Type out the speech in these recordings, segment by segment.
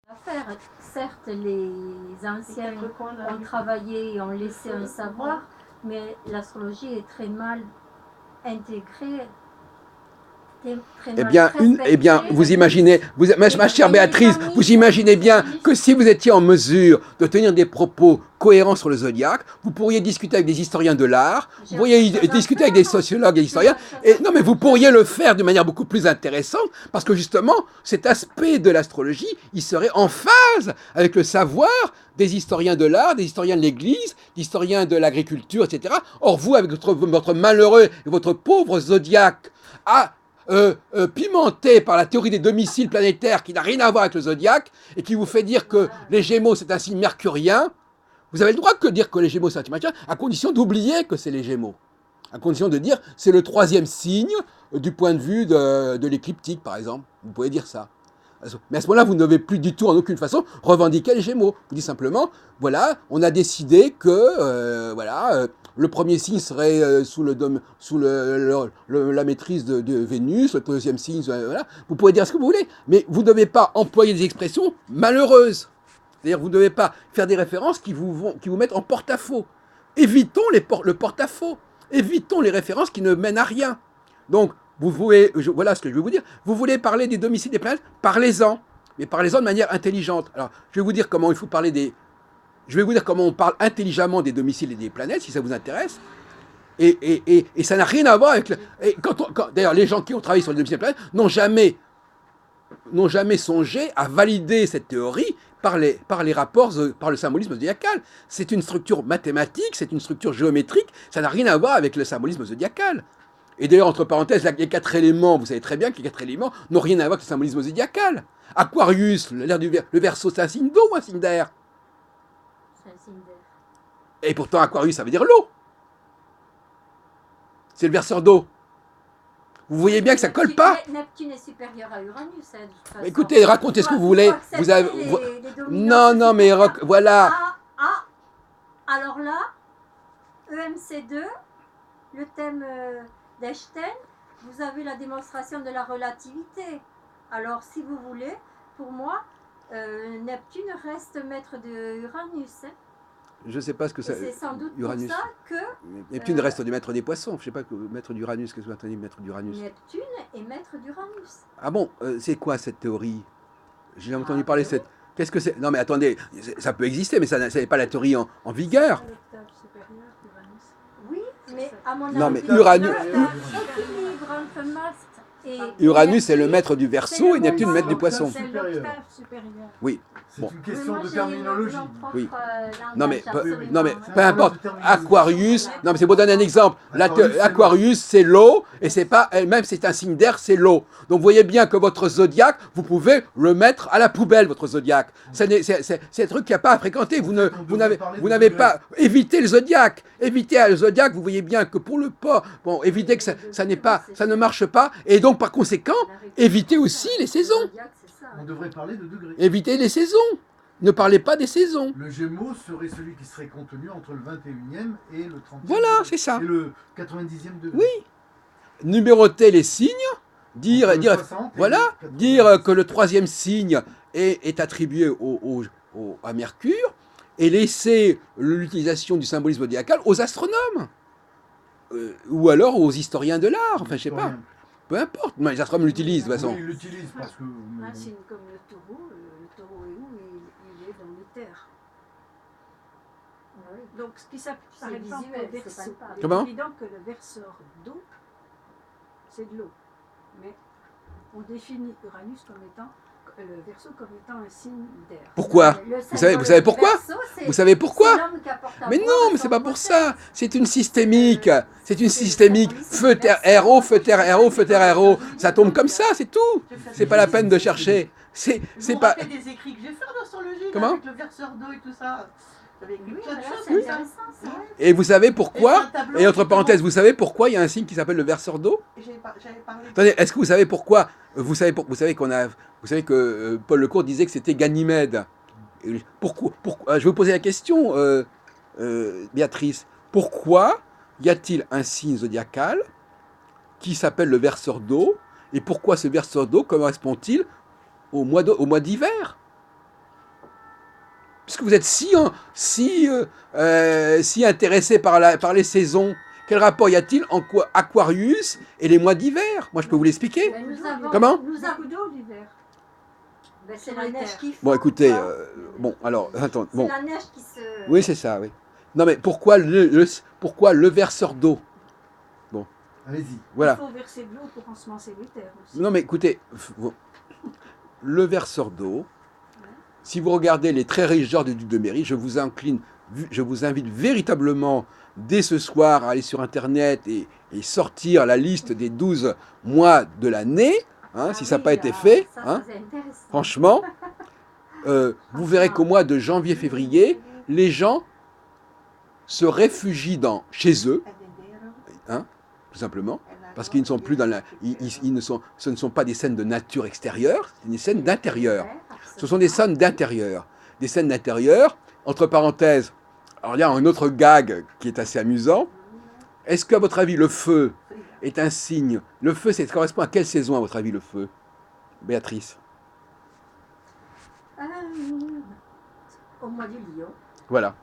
Faire. Certes, les anciens ont travaillé et ont laissé un savoir, mais l'astrologie est très mal intégrée. Eh bien, vous imaginez, ma chère Béatrice, vous imaginez bien que si vous étiez en mesure de tenir des propos cohérents sur le zodiaque, vous pourriez discuter avec des historiens de l'art, vous pourriez discuter avec des sociologues et historiens, et non, mais vous pourriez le faire d'une manière beaucoup plus intéressante, parce que justement, cet aspect de l'astrologie, il serait en phase avec le savoir des historiens de l'art, des historiens de l'Église, des historiens de l'agriculture, etc. Or, vous, avec votre malheureux et votre pauvre zodiaque, pimenté par la théorie des domiciles planétaires qui n'a rien à voir avec le zodiaque et qui vous fait dire que les Gémeaux c'est un signe mercurien, vous avez le droit de dire que les Gémeaux c'est un signe mercurien à condition d'oublier que c'est les Gémeaux. À condition de dire c'est le troisième signe du point de vue de l'écliptique par exemple. Vous pouvez dire ça. Mais à ce moment-là, vous ne devez plus du tout, en aucune façon, revendiquer les Gémeaux. Vous dites simplement, voilà, on a décidé que, le premier signe serait sous la maîtrise de Vénus, le deuxième signe, voilà. Vous pouvez dire ce que vous voulez, mais vous ne devez pas employer des expressions malheureuses. C'est-à-dire, vous ne devez pas faire des références qui vous mettent en porte-à-faux. Évitons le porte-à-faux. Évitons les références qui ne mènent à rien. Donc, voilà ce que je vais vous dire. Vous voulez parler des domiciles des planètes? Parlez-en. Mais parlez-en de manière intelligente. Alors, je vais vous dire comment il faut parler des... Je vais vous dire comment on parle intelligemment des domiciles et des planètes, si ça vous intéresse. Et ça n'a rien à voir avec... D'ailleurs, les gens qui ont travaillé sur les domiciles des planètes n'ont jamais songé à valider cette théorie par les rapports, par le symbolisme zodiacal. C'est une structure mathématique, c'est une structure géométrique, ça n'a rien à voir avec le symbolisme zodiacal. Et d'ailleurs, entre parenthèses, les 4 éléments, vous savez très bien que les 4 éléments n'ont rien à voir avec le symbolisme zodiacal. Aquarius, le Verseau, c'est un signe d'eau ou un signe d'air? C'est un signe d'air. Et pourtant, Aquarius, ça veut dire l'eau. C'est le verseur d'eau. Vous voyez bien que ça colle pas. Neptune est supérieur à Uranus. Hein, écoutez, racontez ce que vous voulez. Vous avez... Non, mais voilà. Alors là, EMC2, le thème d'Einstein, vous avez la démonstration de la relativité. Alors, si vous voulez, pour moi, Neptune reste maître de Uranus. Hein. Je ne sais pas ce que ça... C'est sans doute Uranus. pour ça que... Neptune reste du maître des poissons. Je ne sais pas, maître d'Uranus, qu'est-ce que vous entendez maître d'Uranus? Neptune est maître d'Uranus. Ah bon, c'est quoi cette théorie? J'ai entendu parler de cette... Qu'est-ce que c'est? Non mais attendez, ça peut exister, mais ça n'est pas la théorie en vigueur. Oui, mais à mon avis... Non mais Uranus... Uranus est le maître du Verseau et Neptune le maître du Poisson. C'est l'octave supérieur. Oui. C'est une question de terminologie. Oui. Non mais peu importe. Aquarius. Non mais c'est pour donner un exemple. Aquarius c'est l'eau et c'est pas même c'est un signe d'air, c'est l'eau. Donc vous voyez bien que votre zodiaque, vous pouvez le mettre à la poubelle votre zodiaque. C'est un truc qu'il n'y a pas à fréquenter. Vous n'avez pas évité le zodiaque. Évitez le zodiaque. Vous voyez bien que pour le pas, bon, évitez que ça ne marche pas et donc par conséquent, évitez aussi les saisons. On devrait parler de degrés. Évitez les saisons. Ne parlez pas des saisons. Le Gémeaux serait celui qui serait contenu entre le 21e et le 30e. Voilà, c'est ça. Et le 90e degré. Oui. Numéroter les signes, dire que le troisième signe est attribué à Mercure et laisser l'utilisation du symbolisme zodiacal aux astronomes. Ou alors aux historiens de l'art. Enfin, je sais pas. Peu importe, mais les astronomes l'utilisent de toute façon. Oui, ils l'utilisent parce que... Un signe comme le taureau est où? Il est dans l'éther. Oui. Donc, ce qui s'appelle par exemple le Verseau. Il est évident que le verseur d'eau, c'est de l'eau. Mais on définit Uranus comme étant le Verseau comme étant un signe d'air. Pourquoi? Vous savez pourquoi? Vous savez pourquoi? Mais non, mais c'est pas pour ça. C'est une systémique. C'est une systémique. Feu, terre, aéro, feu, terre, aéro, feu, terre, aéro. Ça tombe comme ça, c'est tout. C'est pas la peine de chercher. C'est pas. Vous des écrits que j'ai fait en astrologie, comment? avec le verseur d'eau et tout ça. J'avais écrit plein de choses. C'est intéressant, ça. Et vous savez pourquoi? Et entre parenthèses, vous savez pourquoi il y a un signe qui s'appelle le verseur d'eau? Attendez, est-ce que vous savez pourquoi? Vous savez que Paul Lecourt disait que c'était Ganymède. Pourquoi je vais vous poser la question, Béatrice. Pourquoi y a-t-il un signe zodiacal qui s'appelle le verseur d'eau? Et pourquoi ce verseur d'eau correspond-il au mois d'hiver? puisque vous êtes si intéressé par les saisons, quel rapport y a-t-il entre Aquarius et les mois d'hiver? Moi, je peux vous l'expliquer. Mais nous avons, Comment? nous avons d'eau l'hiver. Ben, c'est la neige qui fond. Bon, écoutez, quoi. bon, alors, attends, C'est bon. la neige qui se... Oui, c'est ça, oui. Non, mais pourquoi pourquoi le verseur d'eau? Allez-y. Voilà. Il faut verser de l'eau pour ensemencer les terres aussi. Non, mais écoutez, le verseur d'eau, si vous regardez les très riches genres du Duc de Berry, je vous invite véritablement dès ce soir à aller sur Internet et sortir la liste des 12 mois de l'année, hein, si ça n'a pas été fait. Ça, Hein, c'est intéressant. franchement, vous verrez qu'au mois de janvier-février, les gens se réfugient chez eux, hein, tout simplement, parce qu'ils ne sont plus dans la... ce ne sont pas des scènes de nature extérieure, c'est des scènes d'intérieur. Ce sont des scènes d'intérieur. Des scènes d'intérieur, entre parenthèses, alors il y a un autre gag qui est assez amusant. Est-ce qu'à votre avis, le feu est un signe? Le feu, ça correspond à quelle saison, à votre avis, le feu, Béatrice? Au mois du lion. Voilà.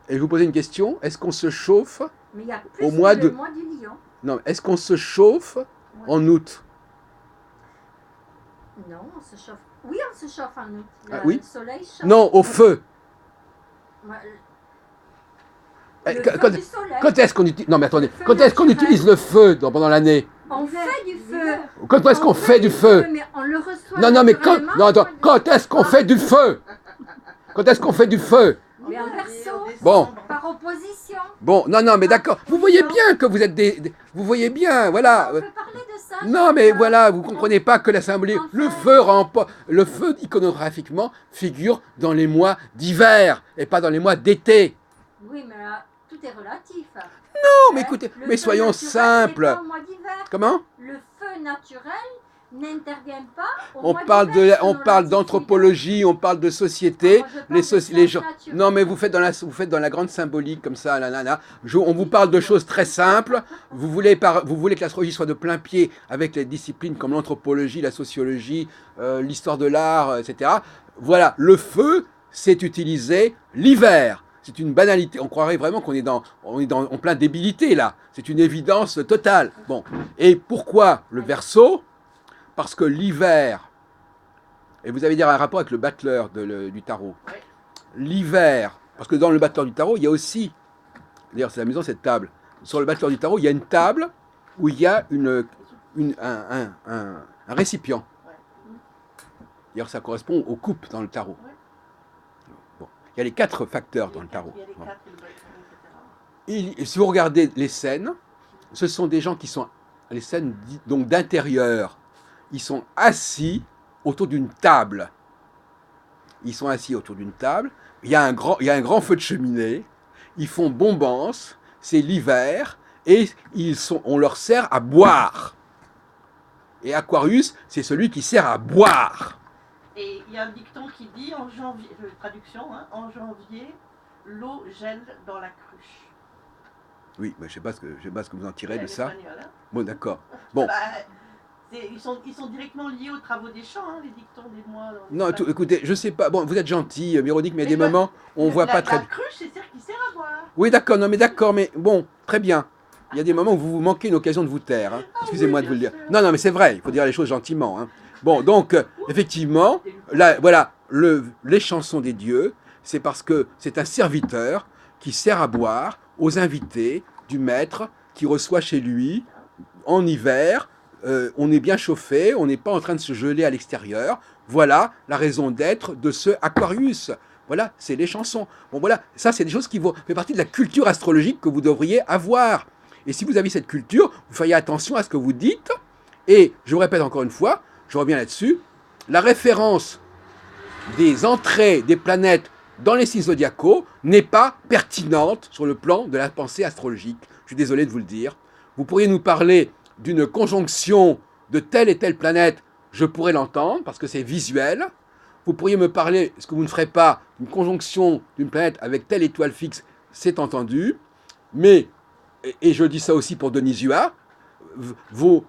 Et je vous posais une question. Est-ce qu'on se chauffe Mais il y a plus au mois que le de... mois du lion. Non, est-ce qu'on se chauffe en août? Non, on se chauffe. Oui, on se chauffe en août. Ah, oui. Le soleil chauffe. Non, au feu. Ouais, Eh, le quand- feu quand- du soleil. Quand est-ce qu'on utilise... Non, mais attendez. Le feu Quand est-ce qu'on naturel. utilise le feu pendant l'année? On fait du feu. Quand est-ce qu'on On fait du feu? Mais on le reçoit. Non, non, mais quand... naturellement. Non, attends. Quand est-ce qu'on fait du feu? Quand est-ce qu'on fait du feu? Mais en verso, Bon. par opposition. Bon, non, non, mais d'accord. Vous voyez bien que vous êtes vous voyez bien, voilà. On peut parler de ça. Non, mais voilà, vous comprenez pas que la symbolique... Le feu, iconographiquement, figure dans les mois d'hiver et pas dans les mois d'été. Oui, mais là, tout est relatif. Non, mais écoutez, Le mais feu soyons naturel simples. n'est pas au mois d'hiver. Comment? Le feu naturel n'intervient pas au On mois parle d'hiver, on selon parle l'altitude. d'anthropologie, on parle de société. Moi, je parle Les, de les sciences gens. naturelles. Non, mais vous faites dans la grande symbolique comme ça, là, là, là. On vous parle de choses très simples. Vous voulez que l'astrologie soit de plein pied avec les disciplines comme l'anthropologie, la sociologie, l'histoire de l'art, etc. Voilà, le feu, c'est utilisé l'hiver. C'est une banalité. On croirait vraiment qu'on est en plein débilité là. C'est une évidence totale. Bon. Et pourquoi le Verseau? Parce que l'hiver, et vous avez dire un rapport avec le battleur du tarot. Ouais. L'hiver, parce que dans le battleur du tarot, il y a aussi, d'ailleurs c'est amusant cette table, sur le battleur du tarot, il y a une table où il y a un récipient. Ouais. D'ailleurs ça correspond aux coupes dans le tarot. Ouais. Bon. Il y a les 4 facteurs dans le tarot. Il y a les Bon. 4, le bâton, etc. Si vous regardez les scènes, ce sont des gens qui sont, les scènes donc d'intérieur, ils sont assis autour d'une table. Ils sont assis autour d'une table, il y a un grand feu de cheminée, ils font bombance, c'est l'hiver, et on leur sert à boire. Et Aquarius, c'est celui qui sert à boire. Et il y a un dicton qui dit en janvier, traduction, hein, en janvier, l'eau gèle dans la cruche. Oui, mais je ne sais pas ce que vous en tirez de Ouais, ça. l'espagnol, hein. Bon, d'accord. Bon. Bah, ils sont directement liés aux travaux des champs, hein, les dictons des mois. Non, écoutez, je sais pas. Bon, vous êtes gentil, Véronique, mais il y a des Mais moments, on voit pas très La bien. cruche, c'est celle qui sert à boire. Oui, d'accord, non, mais d'accord, mais bon, très bien. Il y a des moments où vous manquez une occasion de vous taire. Hein. Excusez-moi de vous le dire. Non, non, mais c'est vrai, il faut dire les choses gentiment. Hein. Bon, donc, effectivement, là, voilà, les chansons des dieux, c'est parce que c'est un serviteur qui sert à boire aux invités du maître qui reçoit chez lui en hiver. On est bien chauffé, on n'est pas en train de se geler à l'extérieur. Voilà la raison d'être de ce Aquarius. Voilà, c'est les chansons. Bon, voilà, ça, c'est des choses qui font partie de la culture astrologique que vous devriez avoir. Et si vous avez cette culture, vous feriez attention à ce que vous dites. Et je vous répète encore une fois, je reviens là-dessus, la référence des entrées des planètes dans les signes zodiacaux n'est pas pertinente sur le plan de la pensée astrologique. Je suis désolé de vous le dire. Vous pourriez nous parler d'une conjonction de telle et telle planète, je pourrais l'entendre parce que c'est visuel. Vous pourriez me parler, ce que vous ne ferez pas, d'une conjonction d'une planète avec telle étoile fixe, c'est entendu. Mais, et je dis ça aussi pour Denizua, vos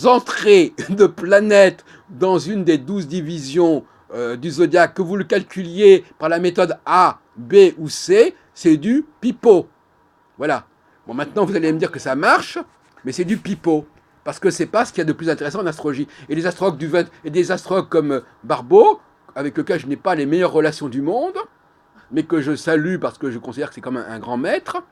entrées de planètes dans une des 12 divisions du zodiaque, que vous le calculiez par la méthode A, B ou C, c'est du pipeau. Voilà. Bon, maintenant, vous allez me dire que ça marche, mais c'est du pipeau. Parce que c'est pas ce qu'il y a de plus intéressant en astrologie. Et les astrologues et des astrologues comme Barbeau, avec lequel je n'ai pas les meilleures relations du monde, mais que je salue parce que je considère que c'est comme un grand maître,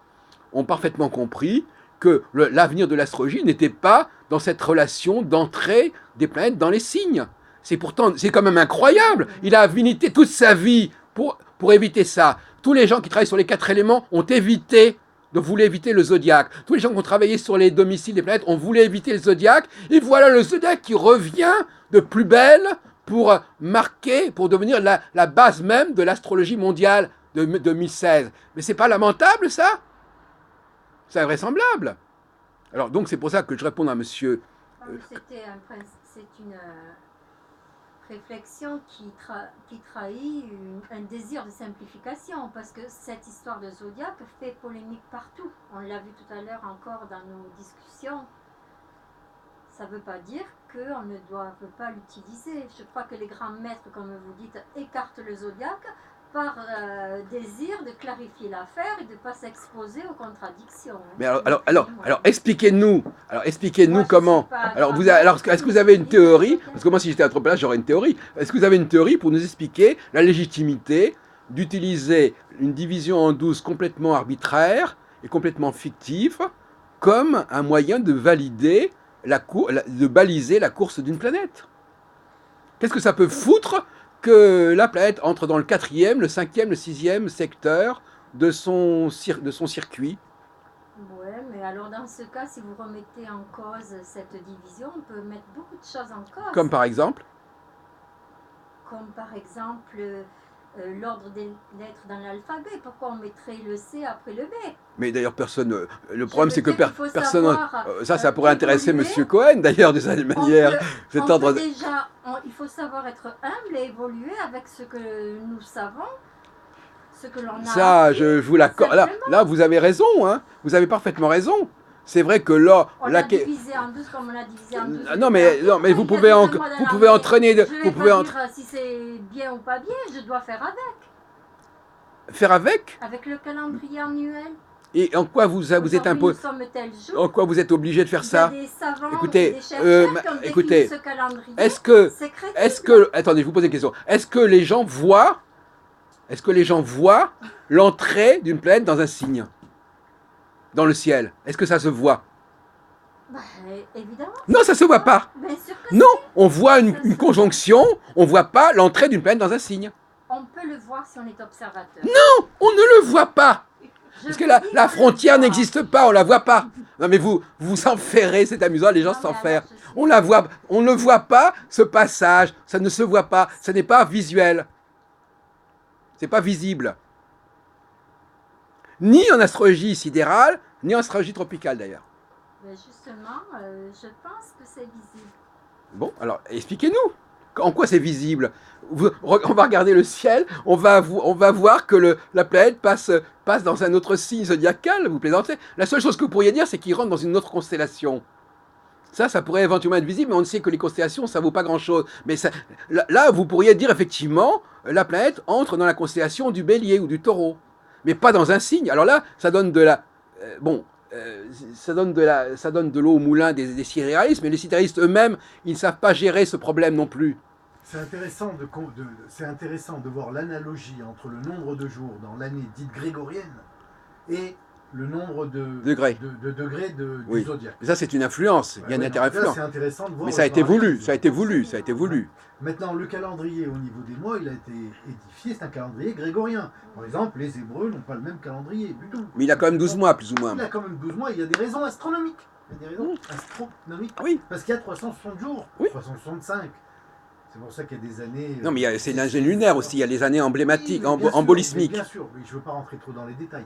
ont parfaitement compris que l'avenir de l'astrologie n'était pas dans cette relation d'entrée des planètes dans les signes. C'est quand même incroyable. Il a milité toute sa vie pour éviter ça. Tous les gens qui travaillent sur les 4 éléments voulaient éviter le zodiaque. Tous les gens qui ont travaillé sur les domiciles des planètes ont voulu éviter le zodiaque. Et voilà le zodiaque qui revient de plus belle pour marquer, pour devenir la base même de l'astrologie mondiale de 2016. Mais c'est pas lamentable, ça? C'est invraisemblable. Alors, donc, c'est pour ça que je réponds à monsieur. C'est une réflexion qui trahit un désir de simplification, parce que cette histoire de zodiaque fait polémique partout. On l'a vu tout à l'heure encore dans nos discussions. Ça ne veut pas dire qu'on ne doit pas l'utiliser. Je crois que les grands maîtres, comme vous dites, écartent le zodiaque par désir de clarifier l'affaire et de ne pas s'exposer aux contradictions. Mais alors expliquez-nous comment. Est-ce que vous avez une théorie? Parce que moi, si j'étais à votre place, j'aurais une théorie. Est-ce que vous avez une théorie pour nous expliquer la légitimité d'utiliser une division en 12 complètement arbitraire et complètement fictive comme un moyen de valider de baliser la course d'une planète? Qu'est-ce que ça peut foutre que la planète entre dans le 4e, le 5e, le 6e secteur de son circuit? Oui, mais alors dans ce cas, si vous remettez en cause cette division, on peut mettre beaucoup de choses en cause. Comme par exemple l'ordre des lettres dans l'alphabet. Pourquoi on mettrait le C après le B? Mais d'ailleurs, personne. Le problème, c'est que personne. Savoir, ça pourrait intéresser Monsieur Cohen, d'ailleurs, de cette manière. Il faut savoir être humble et évoluer avec ce que nous savons, ce que l'on a. Ça, appris, je vous l'accorde. Là, vous avez raison, hein. Vous avez parfaitement raison. C'est vrai que là, on l'a divisé en 12 comme on l'a divisé en 12. Non, mais vous pouvez entraîner. Vous pouvez dire si c'est bien ou pas bien, je dois faire avec. Faire avec? Avec le calendrier annuel. Et en quoi vous êtes imposé? En quoi vous êtes obligé de faire ça? Il y a des savants, écoutez, des chercheurs qui ont défini ce calendrier. Est-ce que, attendez, je vous pose une question. Est-ce que les gens voient l'entrée d'une planète dans un signe? Dans le ciel? Est-ce que ça se voit? Évidemment. Non, ça se voit pas. Bien sûr que non, on voit une conjonction, on voit pas l'entrée d'une planète dans un signe. On peut le voir si on est observateur. Non, on ne le voit pas. Parce que la frontière n'existe pas, on la voit pas. Non mais vous enferrez, c'est amusant, les gens s'enferrent. On ne voit pas ce passage, ça ne se voit pas, ça n'est pas visuel. C'est pas visible. Ni en astrologie sidérale, ni en astrologie tropicale d'ailleurs. Mais justement, je pense que c'est visible. Bon, alors expliquez-nous. En quoi c'est visible? On va regarder le ciel, on va voir que la planète passe dans un autre signe zodiacal, vous plaisantez. La seule chose que vous pourriez dire, c'est qu'il rentre dans une autre constellation. Ça pourrait éventuellement être visible, mais on sait que les constellations, ça vaut pas grand-chose. Mais là, vous pourriez dire effectivement, la planète entre dans la constellation du Bélier ou du Taureau. Mais pas dans un signe. Alors là, ça donne de la... ça donne de l'eau au moulin des sidéralistes, mais les sidéralistes eux-mêmes, ils ne savent pas gérer ce problème non plus. C'est intéressant de voir l'analogie entre le nombre de jours dans l'année dite grégorienne et le nombre de degrés du zodiaque. Mais ça, c'est une influence. Il y a une interinfluence. C'est intéressant de voir. Mais ça a été voulu. Maintenant, le calendrier au niveau des mois, il a été édifié, c'est un calendrier grégorien. Par exemple, les Hébreux n'ont pas le même calendrier du tout. Mais il a quand même 12 mois, plus ou moins. Il a quand même 12 mois, il y a des raisons astronomiques. Oui. Parce qu'il y a 360 jours, oui. 365. C'est pour ça qu'il y a des années... Non, mais c'est l'année lunaire aussi, il y a les années emblématiques, embolismiques. Bien sûr, mais je ne veux pas rentrer trop dans les détails.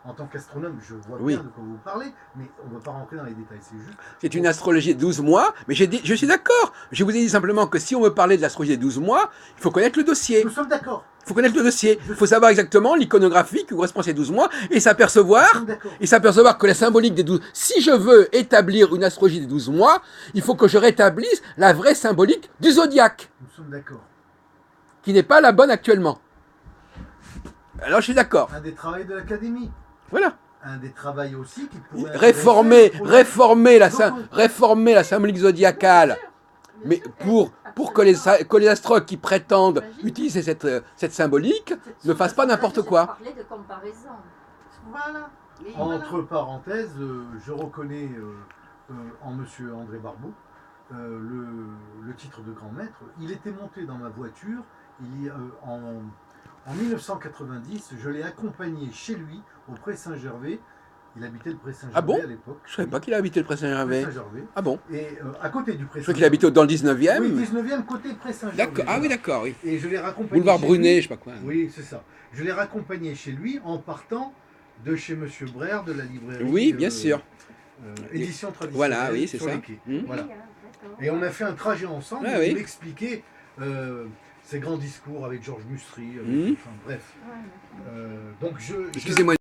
En tant qu'astronome, je vois bien de quoi vous parlez, mais on ne va pas rentrer dans les détails. C'est une astrologie de 12 mois, mais je suis d'accord. Je vous ai dit simplement que si on veut parler de l'astrologie de 12 mois, il faut connaître le dossier. Nous sommes d'accord. Il faut connaître le dossier. Il faut savoir exactement l'iconographie qui correspond à ces 12 mois et s'apercevoir que la symbolique des 12... Si je veux établir une astrologie des 12 mois, il faut que je rétablisse la vraie symbolique du zodiaque. Nous sommes d'accord. qui n'est pas la bonne actuellement. Alors je suis d'accord. Un des travaux de l'académie. Voilà. Un des travaux aussi qui pourrait Réformer réformer la symbolique zodiacale, mais pour que les astrologues qui prétendent utiliser cette symbolique ne fassent pas n'importe quoi. Parler de comparaison. Voilà. Et Entre parenthèses, je reconnais en monsieur André Barbeau le titre de grand maître. Il était monté dans ma voiture en 1990. Je l'ai accompagné chez lui au Pré Saint-Gervais. Il habitait le Pré Saint-Gervais Ah bon à l'époque. Je ne savais pas qu'il habitait le Pré Saint-Gervais. Ah bon? Et à côté du Pré Je crois Saint-Gervais. qu'il habitait dans le 19e. Oui, 19e côté Pré Saint-Gervais. D'accord. Ah oui, d'accord. Oui. Et je l'ai raccompagné. Boulevard chez Brunet, lui. je sais pas quoi. Oui, c'est ça. Je l'ai raccompagné chez lui en partant de chez Monsieur Brère de la librairie. Oui, bien sûr. Édition traditionnelle. Voilà, oui, c'est sur ça. les quais. Mmh. Voilà. Oui, d'accord. Et on a fait un trajet ensemble. Ah, où oui. Il m'expliquait ses grands discours avec Georges Mustry. Mmh. Enfin, bref. Ouais, d'accord. Donc Excusez-moi.